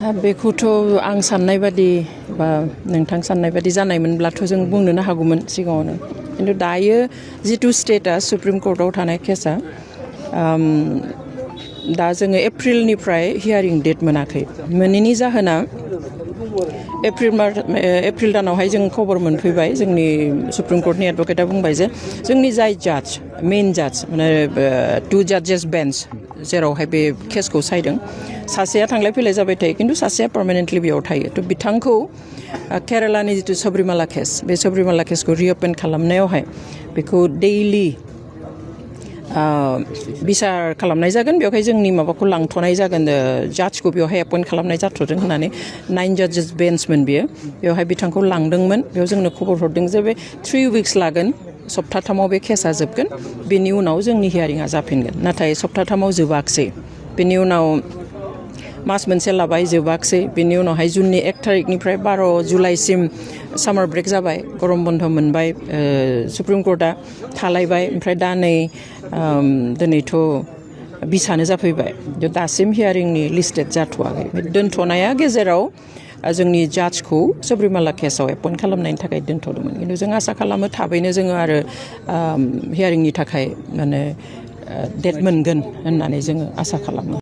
बेखौथ' आं साननाय बादि बा नोंथां साननाय बादि जानायमोनब्लाथ' जों बुंनोनो हागौमोन सिगाङावनो खिन्थु दायो जिथु स्टेटास सुप्रिम कर्टआव थानाय केसा दा जोङो एप्रिलनिफ्राय हियारिं डेट मोनाखै मोनैनि जाहोना एप्रिल दानावहाय जों खबर मोनफैबाय जोंनि सुप्रिम कर्टनि एडभकेटआ बुंबाय जे जोंनि जाय जाज मेइन जाज माने 2 जाजेस बेन्च जेरावहाय बे केसखौ सायदों सासेया थांलाय फैलाय जाबाय थायो खिन्थु सासेया पार्मानेन्टलि बेयाव थायो थ' बिथांखौ केरालानि जिथु सबरिमाला केस बे सबरिमाला केसखौ रिअपेन खालामनायावहाय बेखौ डेइलि बिसार खालामनाय जागोन बेवहाय जोंनि माबाखौ लांथ'नाय जागोन जाजखौ बेवहाय एपइन्ट खालामनाय जाथ'दों होननानै 9 जाजेस बेन्चमोन बियो बेवहाय बिथांखौ लांदोंमोन बेयाव जोंनो खबर हरदों जे बे 3 उइक्स लागोन सप्ताथामाव बे केसा जोबगोन बेनि उनाव जोंनि हियारिंआ जाफिनगोन नाथाय सप्ताथामाव जोबाखसै बेनि उनाव मास मोनसे लाबाय जोबाखसै बेनि उनावहाय जुननि 1 थारिखनिफ्राय 12 जुलाइसिम सामार ब्रेक जाबाय गरम बन्द मोनबाय सुप्रिम कर्टआ थालायबाय ओमफ्राय दा नै दिनैथ' बिसानो जाफैबाय दासिम हियारिंनि लिस्टेड जाथ'वाखै दोनथ'नाया गेजेराव जोंनि जाजखौ सबरिमाला केसाव एपइन्ट खालामनायनि थाखाय दोनथ'दोंमोन खिन्थु जों आसा खालामो थाबैनो जोङो आरो हियारिंनि थाखाय माने डेट मोनगोन होननानै जोङो आसा खालामो